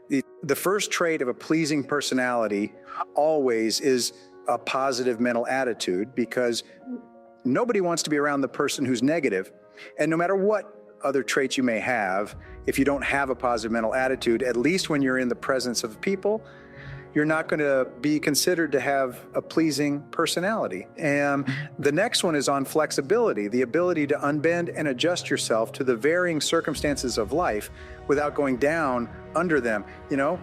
The first trait of a pleasing personality always is a positive mental attitude, because nobody wants to be around the person who's negative. And no matter what other traits you may have, if you don't have a positive mental attitude, at least when you're in the presence of people, you're not going to be considered to have a pleasing personality. And the next one is on flexibility, the ability to unbend and adjust yourself to the varying circumstances of life without going down under them. You know,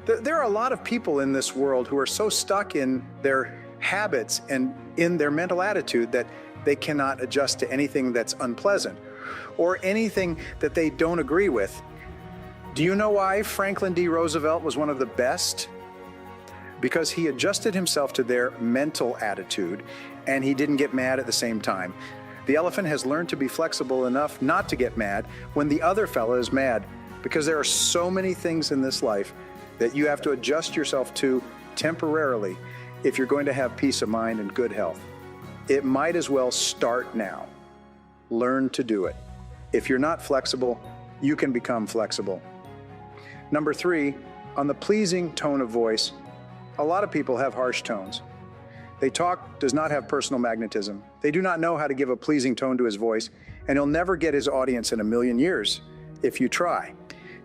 there are a lot of people in this world who are so stuck in their habits and in their mental attitude that they cannot adjust to anything that's unpleasant or anything that they don't agree with. Do you know why Franklin D. Roosevelt was one of the best? Because he adjusted himself to their mental attitude, and he didn't get mad at the same time. The elephant has learned to be flexible enough not to get mad when the other fella is mad, because there are so many things in this life that you have to adjust yourself to temporarily if you're going to have peace of mind and good health. It might as well start now. Learn to do it. If you're not flexible, you can become flexible. Number 3, on the pleasing tone of voice, a lot of people have harsh tones. They talk does not have personal magnetism. They do not know how to give a pleasing tone to his voice, and he'll never get his audience in a million years if you try.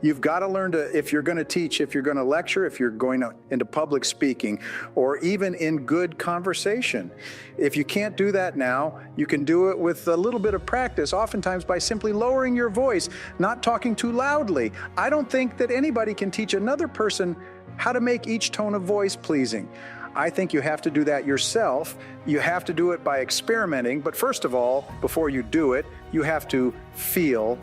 You've got to learn to, if you're going to teach, if you're going to lecture, if you're going into public speaking, or even in good conversation. If you can't do that now, you can do it with a little bit of practice, oftentimes by simply lowering your voice, not talking too loudly. I don't think that anybody can teach another person how to make each tone of voice pleasing. I think you have to do that yourself. You have to do it by experimenting, but first of all, before you do it, you have to feel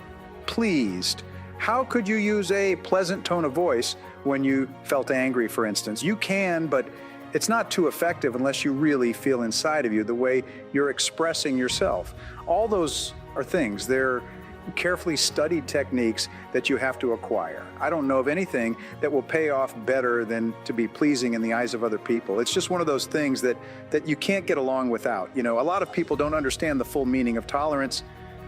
pleased. How could you use a pleasant tone of voice when you felt angry, for instance? You can, but it's not too effective unless you really feel inside of you the way you're expressing yourself. All those are things. They're carefully studied techniques that you have to acquire. I don't know of anything that will pay off better than to be pleasing in the eyes of other people. It's just one of those things that you can't get along without. You know, a lot of people don't understand the full meaning of tolerance.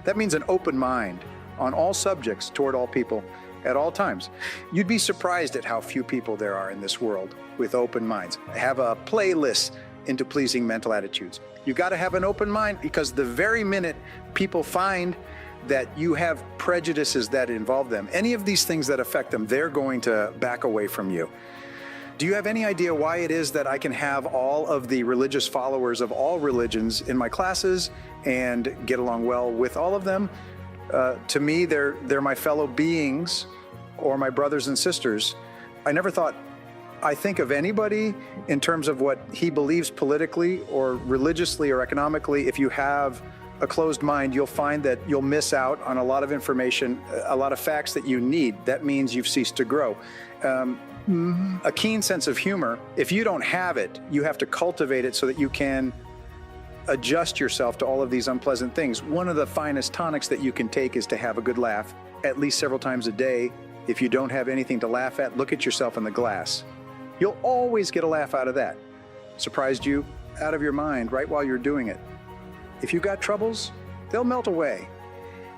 That means an open mind on all subjects toward all people at all times. You'd be surprised at how few people there are in this world with open minds. I have a playlist into pleasing mental attitudes. You got to have an open mind, because the very minute people find that you have prejudices that involve them, any of these things that affect them, they're going to back away from you. Do you have any idea why it is that I can have all of the religious followers of all religions in my classes and get along well with all of them? To me, they're my fellow beings, or my brothers and sisters. I think of anybody in terms of what he believes politically or religiously or economically. If you have a closed mind, you'll find that you'll miss out on a lot of information, a lot of facts that you need. That means you've ceased to grow. A keen sense of humor, if you don't have it, you have to cultivate it so that you can adjust yourself to all of these unpleasant things. One of the finest tonics that you can take is to have a good laugh at least several times a day. If you don't have anything to laugh at, look at yourself in the glass. You'll always get a laugh out of that. Surprised you out of your mind right while you're doing it. If you got troubles, they'll melt away,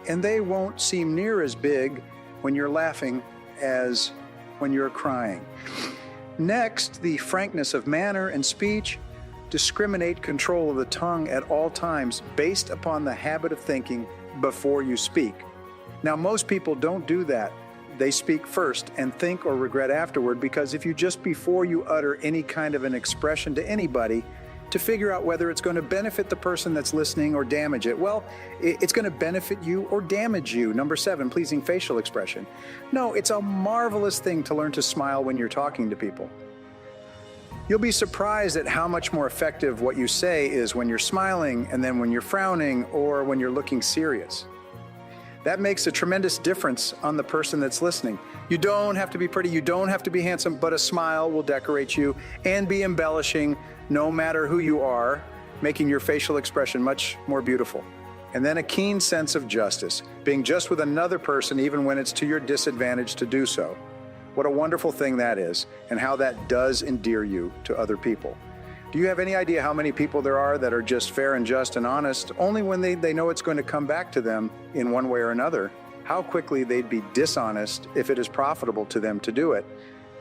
and they won't seem near as big when you're laughing as when you're crying. Next, the frankness of manner and speech. Discriminate control of the tongue at all times based upon the habit of thinking before you speak. Now, most people don't do that. They speak first and think or regret afterward, because if you just before you utter any kind of an expression to anybody to figure out whether it's going to benefit the person that's listening or damage it, well, it's going to benefit you or damage you. Number 7, pleasing facial expression. No, it's a marvelous thing to learn to smile when you're talking to people. You'll be surprised at how much more effective what you say is when you're smiling and then when you're frowning or when you're looking serious. That makes a tremendous difference on the person that's listening. You don't have to be pretty, you don't have to be handsome, but a smile will decorate you and be embellishing no matter who you are, making your facial expression much more beautiful. And then a keen sense of justice, being just with another person even when it's to your disadvantage to do so. What a wonderful thing that is, and how that does endear you to other people. Do you have any idea how many people there are that are just fair and just and honest only when they know it's going to come back to them in one way or another? how quickly they'd be dishonest if it is profitable to them to do it.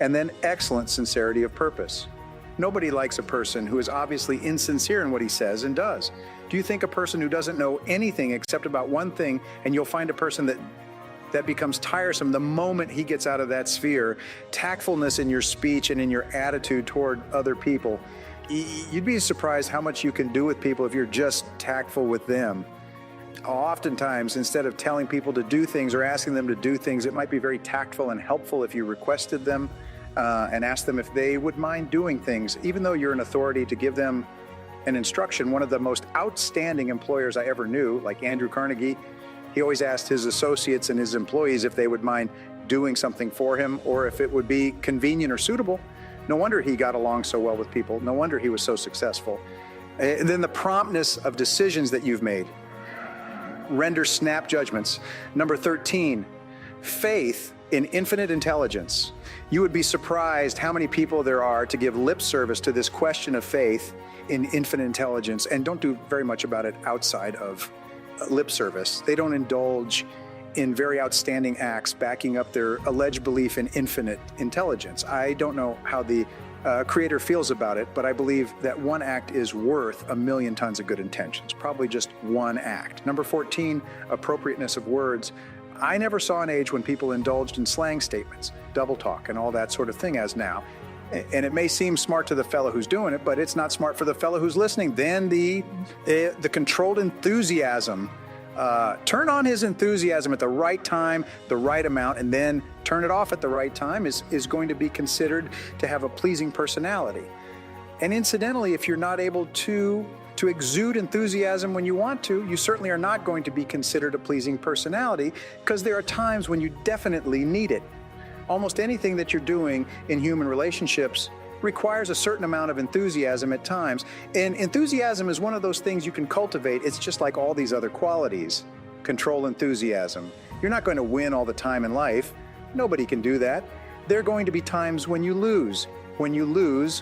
And then excellent sincerity of purpose. Nobody likes a person who is obviously insincere in what he says and does. Do you think a person who doesn't know anything except about one thing, and you'll find a person that becomes tiresome the moment he gets out of that sphere? Tactfulness in your speech and in your attitude toward other people. You'd be surprised how much you can do with people if you're just tactful with them. Oftentimes, instead of telling people to do things or asking them to do things, it might be very tactful and helpful if you requested them and asked them if they would mind doing things, even though you're an authority to give them an instruction. One of the most outstanding employers I ever knew, like Andrew Carnegie, he always asked his associates and his employees if they would mind doing something for him or if it would be convenient or suitable. No wonder he got along so well with people. No wonder he was so successful. And then the promptness of decisions that you've made. Render snap judgments. Number 13, faith in infinite intelligence. You would be surprised how many people there are to give lip service to this question of faith in infinite intelligence and don't do very much about it outside of lip service. They don't indulge in very outstanding acts backing up their alleged belief in infinite intelligence. I don't know how the Creator feels about it, but I believe that one act is worth 1,000,000 tons of good intentions, probably just one act. Number 14, appropriateness of words. I never saw an age when people indulged in slang statements, double talk, and all that sort of thing as now. And it may seem smart to the fellow who's doing it, but it's not smart for the fellow who's listening. Then the controlled enthusiasm. Turn on his enthusiasm at the right time, the right amount, and then turn it off at the right time is going to be considered to have a pleasing personality. And incidentally, if you're not able to exude enthusiasm when you want to, you certainly are not going to be considered a pleasing personality, because there are times when you definitely need it. Almost anything that you're doing in human relationships requires a certain amount of enthusiasm at times. And enthusiasm is one of those things you can cultivate. It's just like all these other qualities. Control enthusiasm. You're not going to win all the time in life. Nobody can do that. There are going to be times when you lose. When you lose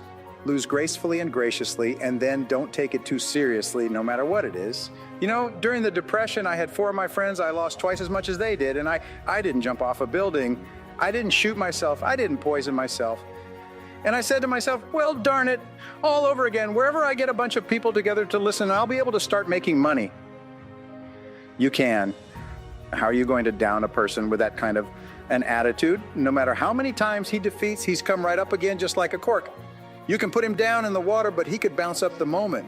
gracefully and graciously, and then don't take it too seriously, no matter what it is. You know, during the Depression, I had 4 of my friends. I lost twice as much as they did, and I didn't jump off a building. I didn't shoot myself. I didn't poison myself. And I said to myself, well, darn it, all over again. Wherever I get a bunch of people together to listen, I'll be able to start making money. You can. How are you going to down a person with that kind of an attitude? No matter how many times he defeats, he's come right up again just like a cork. You can put him down in the water, but he could bounce up the moment.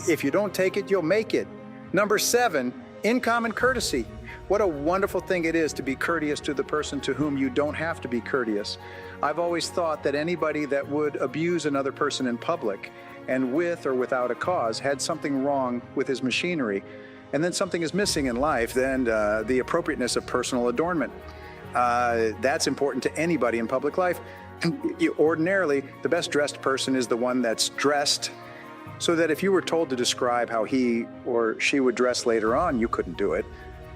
If you don't take it, you'll make it. Number 7, uncommon courtesy. What a wonderful thing it is to be courteous to the person to whom you don't have to be courteous. I've always thought that anybody that would abuse another person in public and with or without a cause had something wrong with his machinery. And then something is missing in life, then the appropriateness of personal adornment. That's important to anybody in public life. Ordinarily, the best dressed person is the one that's dressed so that if you were told to describe how he or she would dress later on, you couldn't do it.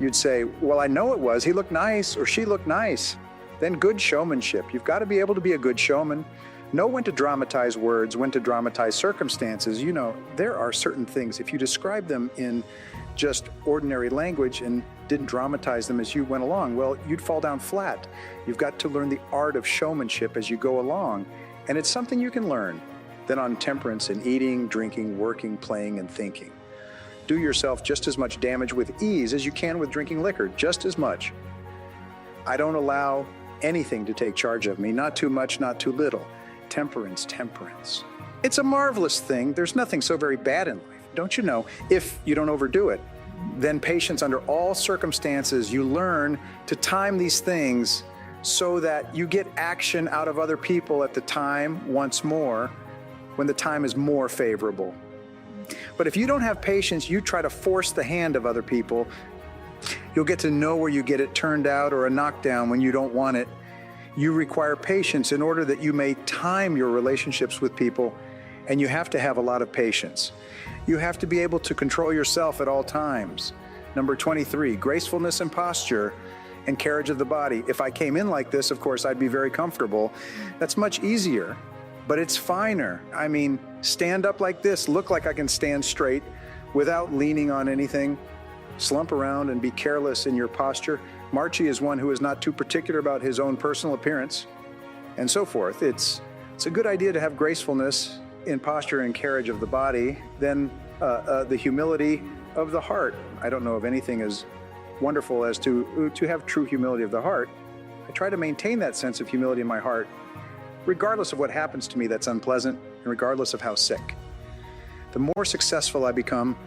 You'd say, well, I know it was. He looked nice or she looked nice. Then good showmanship. You've got to be able to be a good showman. Know when to dramatize words, when to dramatize circumstances. You know, there are certain things, if you describe them in just ordinary language and didn't dramatize them as you went along, well, you'd fall down flat. You've got to learn the art of showmanship as you go along. And it's something you can learn. Then on temperance in eating, drinking, working, playing, and thinking. Do yourself just as much damage with ease as you can with drinking liquor, just as much. I don't allow anything to take charge of me, not too much, not too little. Temperance, temperance. It's a marvelous thing. There's nothing so very bad in life, don't you know, if you don't overdo it. Then patience under all circumstances. You learn to time these things so that you get action out of other people at the time once more, when the time is more favorable. But if you don't have patience, you try to force the hand of other people, you'll get to know where you get it turned out or a knockdown when you don't want it. You require patience in order that you may time your relationships with people, and you have to have a lot of patience. You have to be able to control yourself at all times. Number 23, gracefulness and posture and carriage of the body. If I came in like this, of course, I'd be very comfortable. That's much easier, but it's finer. I mean, stand up like this, look like I can stand straight without leaning on anything. Slump around and be careless in your posture. Marchi is one who is not too particular about his own personal appearance, and so forth. It's a good idea to have gracefulness in posture and carriage of the body, then the humility of the heart. I don't know of anything as wonderful as to have true humility of the heart. I try to maintain that sense of humility in my heart, regardless of what happens to me that's unpleasant, and regardless of how sick. The more successful I become,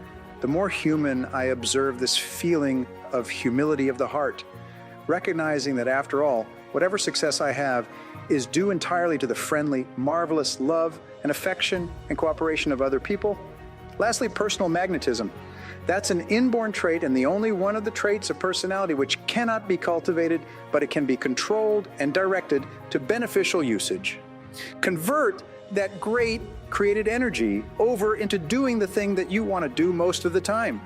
the more human I observe this feeling of humility of the heart, recognizing that after all, whatever success I have is due entirely to the friendly, marvelous love and affection and cooperation of other people. Lastly, personal magnetism. That's an inborn trait and the only one of the traits of personality which cannot be cultivated, but it can be controlled and directed to beneficial usage. Convert that great created energy over into doing the thing that you want to do most of the time.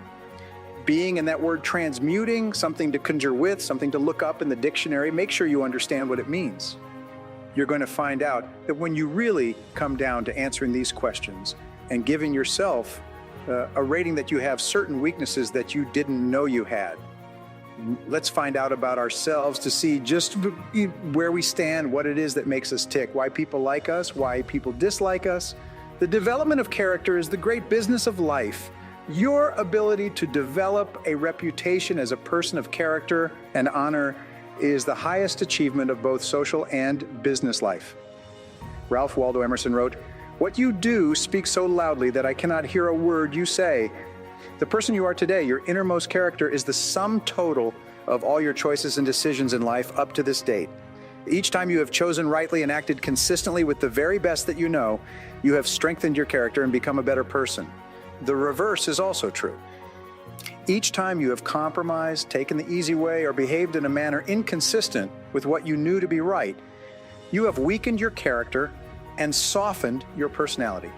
Being, in that word transmuting, something to conjure with, something to look up in the dictionary, make sure you understand what it means. You're going to find out that when you really come down to answering these questions and giving yourself a rating that you have certain weaknesses that you didn't know you had. Let's find out about ourselves to see just where we stand, what it is that makes us tick, why people like us, why people dislike us. The development of character is the great business of life. Your ability to develop a reputation as a person of character and honor is the highest achievement of both social and business life. Ralph Waldo Emerson wrote, "What you do speaks so loudly that I cannot hear a word you say." The person you are today, your innermost character, is the sum total of all your choices and decisions in life up to this date. Each time you have chosen rightly and acted consistently with the very best that you know, you have strengthened your character and become a better person. The reverse is also true. Each time you have compromised, taken the easy way, or behaved in a manner inconsistent with what you knew to be right, you have weakened your character and softened your personality.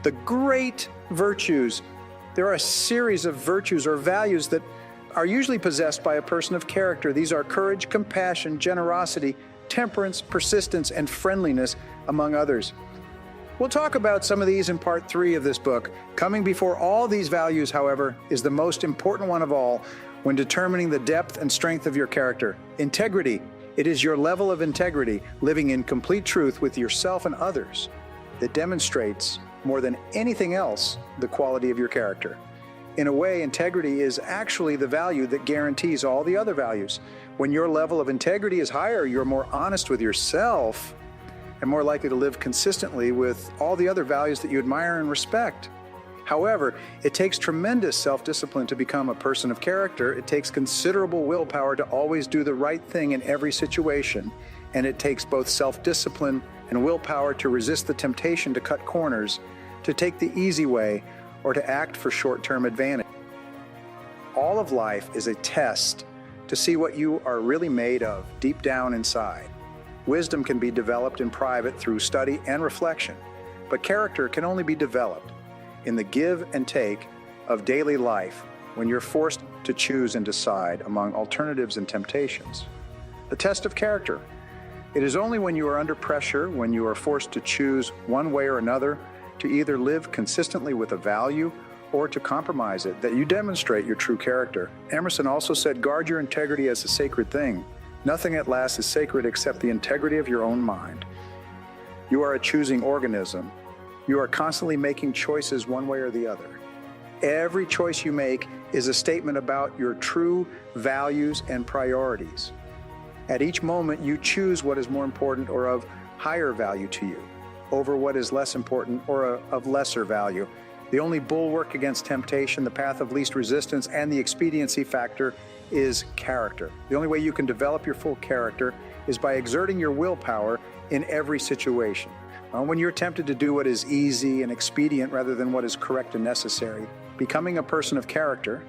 The great virtues, there are a series of virtues or values that are usually possessed by a person of character. These are courage, compassion, generosity, temperance, persistence, and friendliness, among others. We'll talk about some of these in part 3 of this book. Coming before all these values, however, is the most important one of all when determining the depth and strength of your character. Integrity. It is your level of integrity, living in complete truth with yourself and others, that demonstrates more than anything else the quality of your character. In a way, integrity is actually the value that guarantees all the other values. When your level of integrity is higher, you're more honest with yourself and more likely to live consistently with all the other values that you admire and respect. However, it takes tremendous self-discipline to become a person of character. It takes considerable willpower to always do the right thing in every situation. And it takes both self-discipline and willpower to resist the temptation to cut corners, to take the easy way, or to act for short-term advantage. All of life is a test to see what you are really made of deep down inside. Wisdom can be developed in private through study and reflection, but character can only be developed in the give and take of daily life when you're forced to choose and decide among alternatives and temptations. The test of character. It is only when you are under pressure, when you are forced to choose one way or another, to either live consistently with a value or to compromise it, that you demonstrate your true character. Emerson also said, "Guard your integrity as a sacred thing. Nothing at last is sacred except the integrity of your own mind." You are a choosing organism. You are constantly making choices one way or the other. Every choice you make is a statement about your true values and priorities. At each moment, you choose what is more important or of higher value to you over what is less important or of lesser value. The only bulwark against temptation, the path of least resistance, and the expediency factor is character. The only way you can develop your full character is by exerting your willpower in every situation. When you're tempted to do what is easy and expedient rather than what is correct and necessary, becoming a person of character,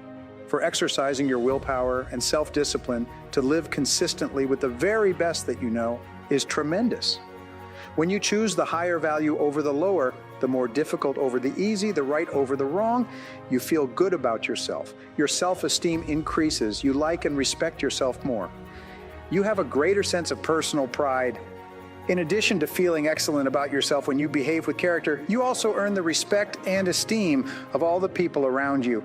for exercising your willpower and self-discipline to live consistently with the very best that you know, is tremendous. When you choose the higher value over the lower, the more difficult over the easy, the right over the wrong, you feel good about yourself. Your self-esteem increases. You like and respect yourself more. You have a greater sense of personal pride. In addition to feeling excellent about yourself when you behave with character, you also earn the respect and esteem of all the people around you.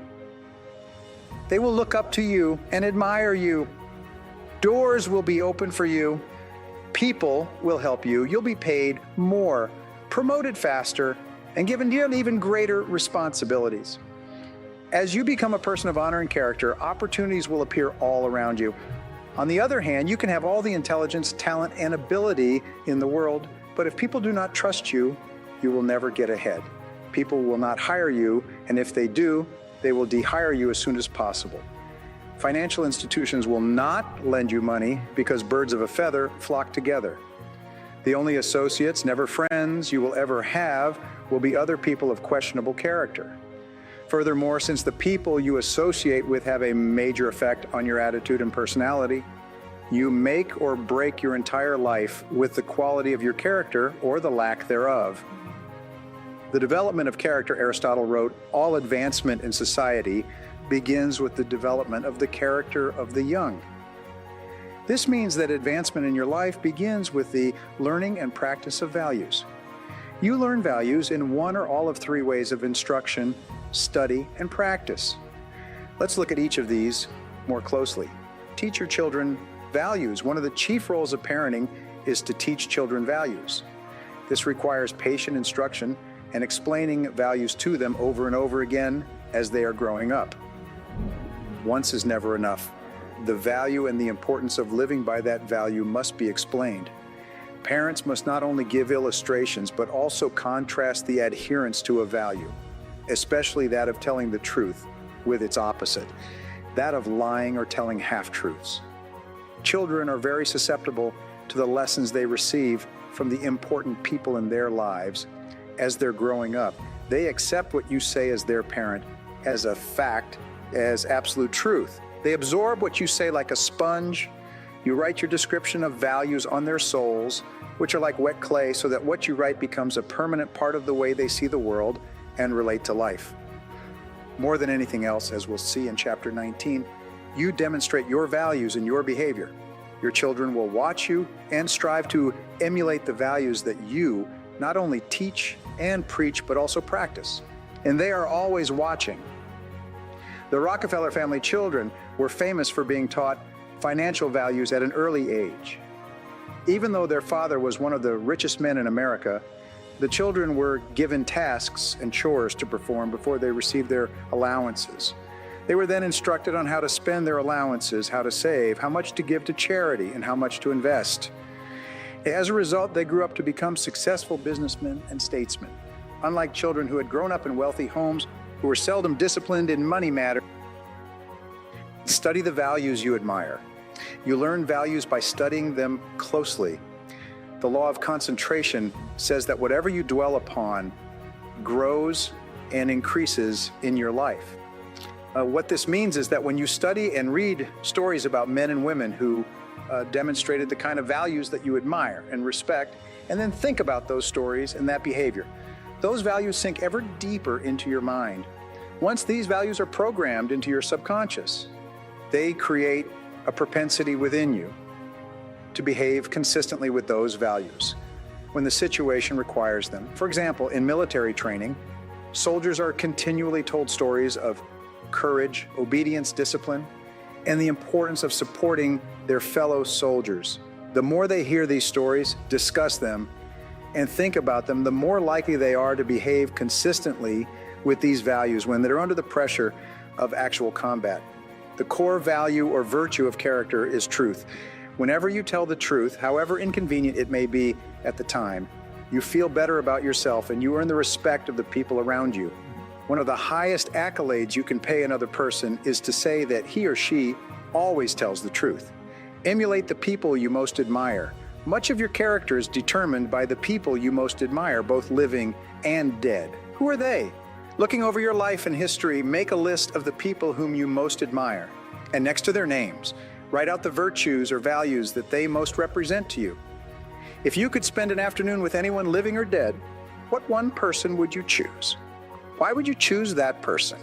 They will look up to you and admire you. Doors will be open for you. People will help you. You'll be paid more, promoted faster, and given even greater responsibilities. As you become a person of honor and character, opportunities will appear all around you. On the other hand, you can have all the intelligence, talent, and ability in the world, but if people do not trust you, you will never get ahead. People will not hire you, and if they do, they will de-hire you as soon as possible. Financial institutions will not lend you money because birds of a feather flock together. The only associates, never friends, you will ever have will be other people of questionable character. Furthermore, since the people you associate with have a major effect on your attitude and personality, you make or break your entire life with the quality of your character or the lack thereof. The development of character, Aristotle wrote, all advancement in society begins with the development of the character of the young. This means that advancement in your life begins with the learning and practice of values. You learn values in one or all of three ways of instruction, study, and practice. Let's look at each of these more closely. Teach your children values. One of the chief roles of parenting is to teach children values. This requires patient instruction and explaining values to them over and over again as they are growing up. Once is never enough. The value and the importance of living by that value must be explained. Parents must not only give illustrations, but also contrast the adherence to a value, especially that of telling the truth, with its opposite, that of lying or telling half-truths. Children are very susceptible to the lessons they receive from the important people in their lives as they're growing up. They accept what you say as their parent as a fact, as absolute truth. They absorb what you say like a sponge. You write your description of values on their souls, which are like wet clay, so that what you write becomes a permanent part of the way they see the world and relate to life. More than anything else, as we'll see in chapter 19, you demonstrate your values in your behavior. Your children will watch you and strive to emulate the values that you not only teach and preach, but also practice. And they are always watching. The Rockefeller family children were famous for being taught financial values at an early age. Even though their father was one of the richest men in America, the children were given tasks and chores to perform before they received their allowances. They were then instructed on how to spend their allowances, how to save, how much to give to charity, and how much to invest. As a result, they grew up to become successful businessmen and statesmen. Unlike children who had grown up in wealthy homes, who were seldom disciplined in money matters, study the values you admire. You learn values by studying them closely. The law of concentration says that whatever you dwell upon grows and increases in your life. What this means is that when you study and read stories about men and women who demonstrated the kind of values that you admire and respect, and then think about those stories and that behavior, those values sink ever deeper into your mind. Once these values are programmed into your subconscious, they create a propensity within you to behave consistently with those values when the situation requires them. For example, in military training, soldiers are continually told stories of courage, obedience, discipline, and the importance of supporting their fellow soldiers. The more they hear these stories, discuss them, and think about them, the more likely they are to behave consistently with these values when they're under the pressure of actual combat. The core value or virtue of character is truth. Whenever you tell the truth, however inconvenient it may be at the time, you feel better about yourself and you earn the respect of the people around you. One of the highest accolades you can pay another person is to say that he or she always tells the truth. Emulate the people you most admire. Much of your character is determined by the people you most admire, both living and dead. Who are they? Looking over your life and history, make a list of the people whom you most admire. And next to their names, write out the virtues or values that they most represent to you. If you could spend an afternoon with anyone living or dead, what one person would you choose? Why would you choose that person?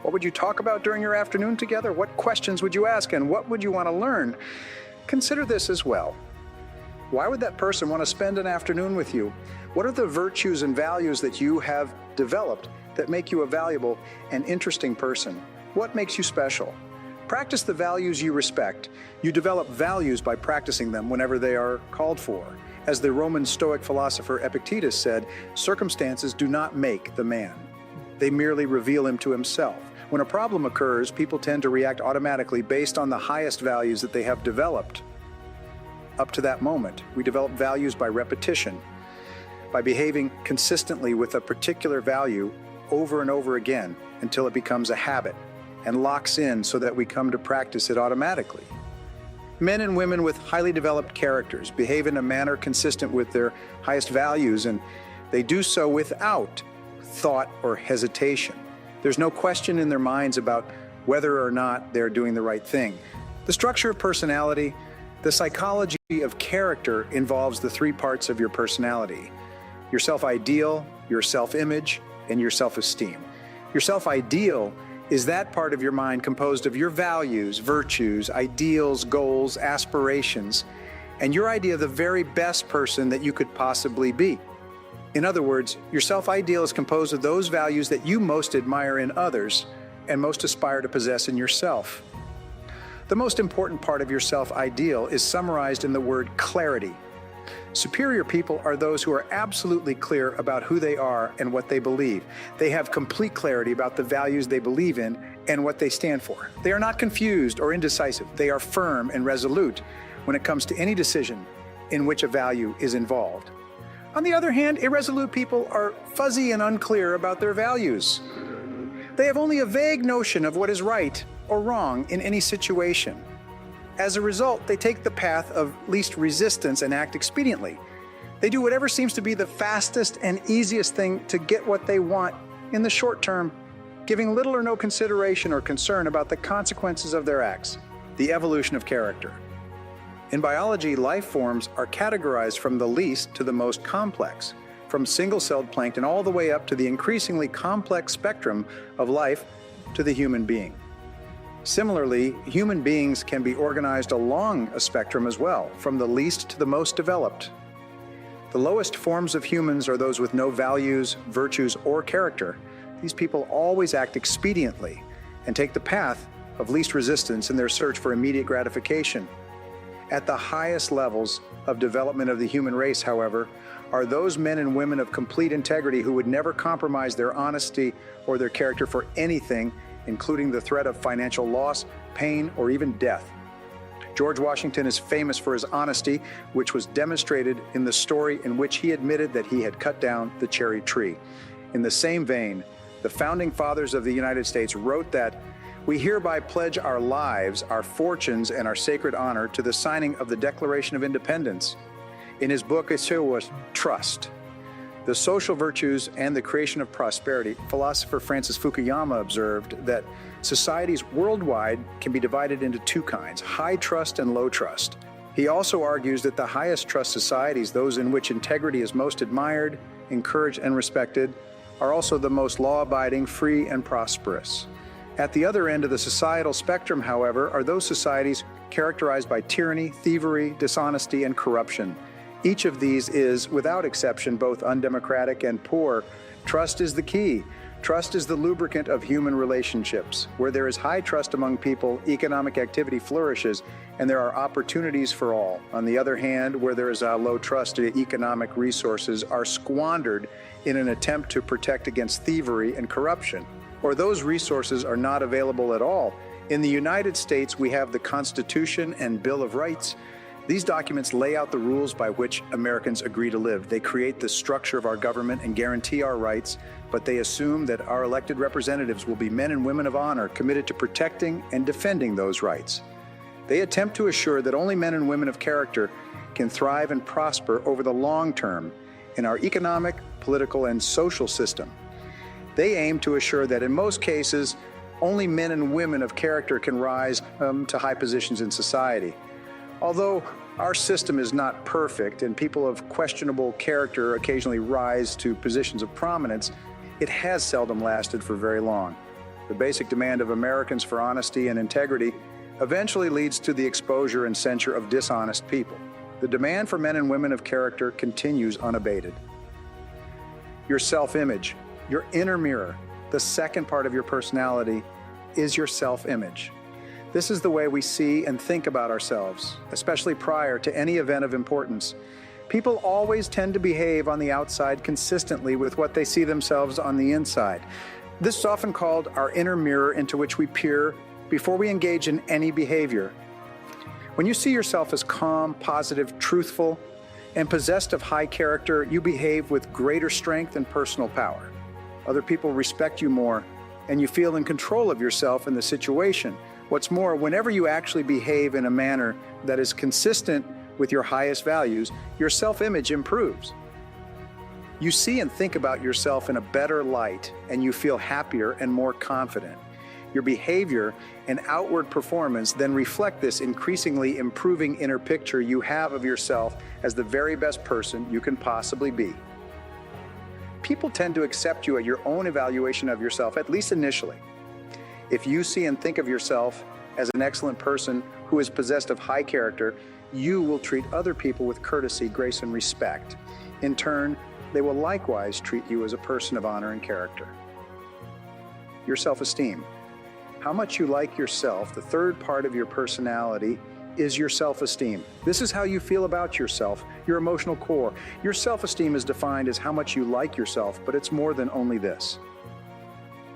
What would you talk about during your afternoon together? What questions would you ask, and what would you want to learn? Consider this as well. Why would that person want to spend an afternoon with you? What are the virtues and values that you have developed that make you a valuable and interesting person? What makes you special? Practice the values you respect. You develop values by practicing them whenever they are called for. As the Roman Stoic philosopher Epictetus said, circumstances do not make the man. They merely reveal him to himself. When a problem occurs, people tend to react automatically based on the highest values that they have developed. Up to that moment, we develop values by repetition, by behaving consistently with a particular value over and over again until it becomes a habit and locks in so that we come to practice it automatically. Men and women with highly developed characters behave in a manner consistent with their highest values, and they do so without thought or hesitation. There's no question in their minds about whether or not they're doing the right thing. The structure of personality, the psychology of character involves the three parts of your personality: your self-ideal, your self-image, and your self-esteem. Your self-ideal is that part of your mind composed of your values, virtues, ideals, goals, aspirations, and your idea of the very best person that you could possibly be. In other words, your self-ideal is composed of those values that you most admire in others and most aspire to possess in yourself. The most important part of your self-ideal is summarized in the word clarity. Superior people are those who are absolutely clear about who they are and what they believe. They have complete clarity about the values they believe in and what they stand for. They are not confused or indecisive. They are firm and resolute when it comes to any decision in which a value is involved. On the other hand, irresolute people are fuzzy and unclear about their values. They have only a vague notion of what is right or wrong in any situation. As a result, they take the path of least resistance and act expediently. They do whatever seems to be the fastest and easiest thing to get what they want in the short term, giving little or no consideration or concern about the consequences of their acts. The evolution of character. In biology, life forms are categorized from the least to the most complex, from single-celled plankton all the way up to the increasingly complex spectrum of life to the human being. Similarly, human beings can be organized along a spectrum as well, from the least to the most developed. The lowest forms of humans are those with no values, virtues, or character. These people always act expediently and take the path of least resistance in their search for immediate gratification. At the highest levels of development of the human race, however, are those men and women of complete integrity who would never compromise their honesty or their character for anything, including the threat of financial loss, pain, or even death. George Washington is famous for his honesty, which was demonstrated in the story in which he admitted that he had cut down the cherry tree. In the same vein, the founding fathers of the United States wrote that we hereby pledge our lives, our fortunes, and our sacred honor to the signing of the Declaration of Independence. In his book, it was Trust, the social virtues and the creation of prosperity, philosopher Francis Fukuyama observed that societies worldwide can be divided into two kinds, high trust and low trust. He also argues that the highest trust societies, those in which integrity is most admired, encouraged, and respected, are also the most law-abiding, free, and prosperous. At the other end of the societal spectrum, however, are those societies characterized by tyranny, thievery, dishonesty, and corruption. Each of these is, without exception, both undemocratic and poor. Trust is the key. Trust is the lubricant of human relationships. Where there is high trust among people, economic activity flourishes, and there are opportunities for all. On the other hand, where there is a low trust, economic resources are squandered in an attempt to protect against thievery and corruption, or those resources are not available at all. In the United States, we have the Constitution and Bill of Rights. These documents lay out the rules by which Americans agree to live. They create the structure of our government and guarantee our rights, but they assume that our elected representatives will be men and women of honor committed to protecting and defending those rights. They attempt to assure that only men and women of character can thrive and prosper over the long term in our economic, political, and social system. They aim to assure that in most cases, only men and women of character can rise to high positions in society. Although our system is not perfect and people of questionable character occasionally rise to positions of prominence, it has seldom lasted for very long. The basic demand of Americans for honesty and integrity eventually leads to the exposure and censure of dishonest people. The demand for men and women of character continues unabated. Your self-image, your inner mirror, the second part of your personality, is your self-image. This is the way we see and think about ourselves, especially prior to any event of importance. People always tend to behave on the outside consistently with what they see themselves on the inside. This is often called our inner mirror into which we peer before we engage in any behavior. When you see yourself as calm, positive, truthful, and possessed of high character, you behave with greater strength and personal power. Other people respect you more, and you feel in control of yourself and the situation. What's more, whenever you actually behave in a manner that is consistent with your highest values, your self-image improves. You see and think about yourself in a better light, and you feel happier and more confident. Your behavior and outward performance then reflect this increasingly improving inner picture you have of yourself as the very best person you can possibly be. People tend to accept you at your own evaluation of yourself, at least initially. If you see and think of yourself as an excellent person who is possessed of high character, you will treat other people with courtesy, grace, and respect. In turn, they will likewise treat you as a person of honor and character. Your self-esteem. How much you like yourself, the third part of your personality, is your self-esteem. This is how you feel about yourself, your emotional core. Your self-esteem is defined as how much you like yourself, but it's more than only this.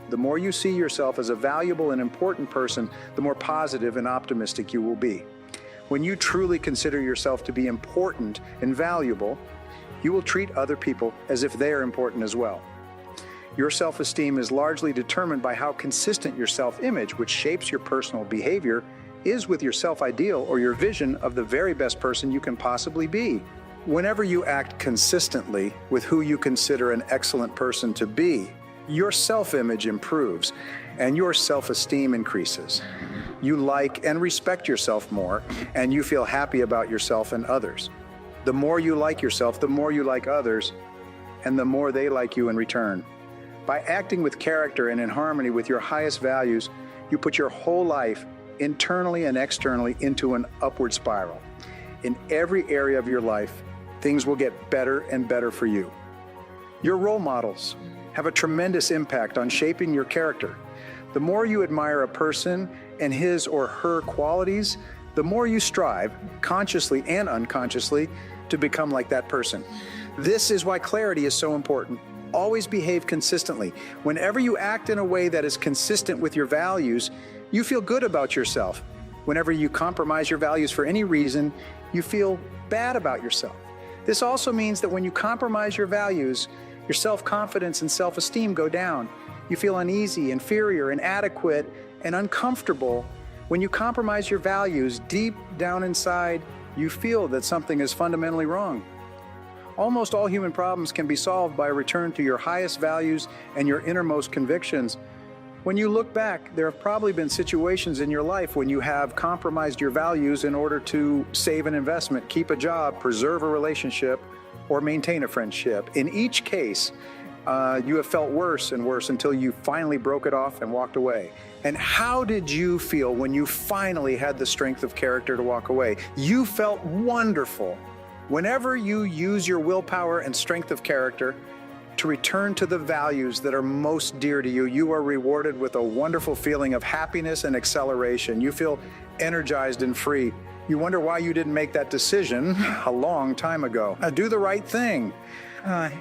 The more you see yourself as a valuable and important person, the more positive and optimistic you will be. When you truly consider yourself to be important and valuable, you will treat other people as if they are important as well. Your self-esteem is largely determined by how consistent your self-image, which shapes your personal behavior, is with your self-ideal or your vision of the very best person you can possibly be. Whenever you act consistently with who you consider an excellent person to be, your self-image improves and your self-esteem increases. You like and respect yourself more, and you feel happy about yourself and others. The more you like yourself, the more you like others, and the more they like you in return. By acting with character and in harmony with your highest values, you put your whole life, internally and externally, into an upward spiral. In every area of your life, things will get better and better for you. Your role models have a tremendous impact on shaping your character. The more you admire a person and his or her qualities, the more you strive, consciously and unconsciously, to become like that person. This is why clarity is so important. Always behave consistently. Whenever you act in a way that is consistent with your values, you feel good about yourself. Whenever you compromise your values for any reason, you feel bad about yourself. This also means that when you compromise your values, your self-confidence and self-esteem go down. You feel uneasy, inferior, inadequate, and uncomfortable. When you compromise your values, deep down inside, you feel that something is fundamentally wrong. Almost all human problems can be solved by a return to your highest values and your innermost convictions. When you look back, there have probably been situations in your life when you have compromised your values in order to save an investment, keep a job, preserve a relationship, or maintain a friendship. In each case, you have felt worse and worse until you finally broke it off and walked away. And how did you feel when you finally had the strength of character to walk away? You felt wonderful. Whenever you use your willpower and strength of character to return to the values that are most dear to you, you are rewarded with a wonderful feeling of happiness and acceleration. You feel energized and free. You wonder why you didn't make that decision a long time ago. Do the right thing.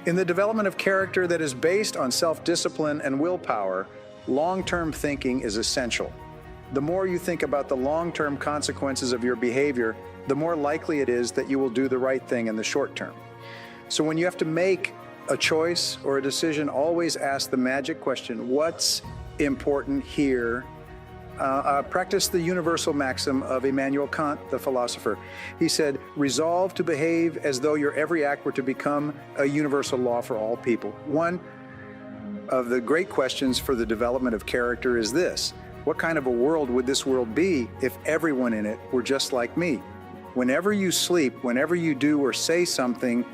In the development of character that is based on self-discipline and willpower, long-term thinking is essential. The more you think about the long-term consequences of your behavior, the more likely it is that you will do the right thing in the short term. So when you have to make a choice or a decision, always ask the magic question, what's important here? Practice the universal maxim of Immanuel Kant, the philosopher. He said, resolve to behave as though your every act were to become a universal law for all people. One of the great questions for the development of character is this: what kind of a world would this world be if everyone in it were just like me? Whenever you sleep, whenever you do or say something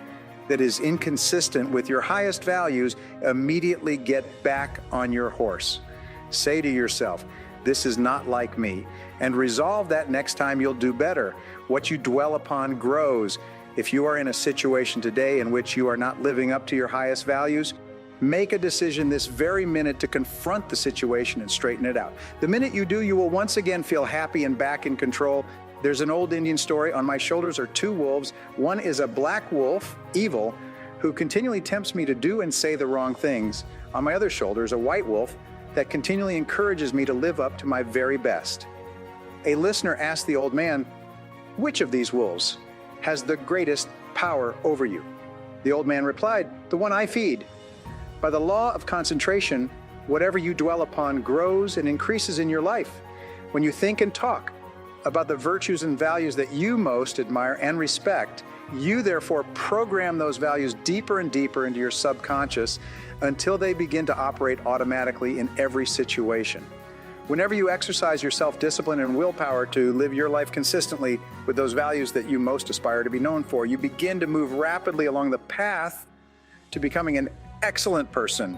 that is inconsistent with your highest values, immediately get back on your horse. Say to yourself, this is not like me, and resolve that next time you'll do better. What you dwell upon grows. If you are in a situation today in which you are not living up to your highest values, Make a decision this very minute to confront the situation and straighten it out. The minute you do, you will once again feel happy and back in control. There's an old Indian story. On my shoulders are two wolves. One is a black wolf, evil, who continually tempts me to do and say the wrong things. On my other shoulder is a white wolf that continually encourages me to live up to my very best. A listener asked the old man, "Which of these wolves has the greatest power over you?" The old man replied, "The one I feed." By the law of concentration, whatever you dwell upon grows and increases in your life. When you think and talk about the virtues and values that you most admire and respect, you therefore program those values deeper and deeper into your subconscious until they begin to operate automatically in every situation. Whenever you exercise your self-discipline and willpower to live your life consistently with those values that you most aspire to be known for, you begin to move rapidly along the path to becoming an excellent person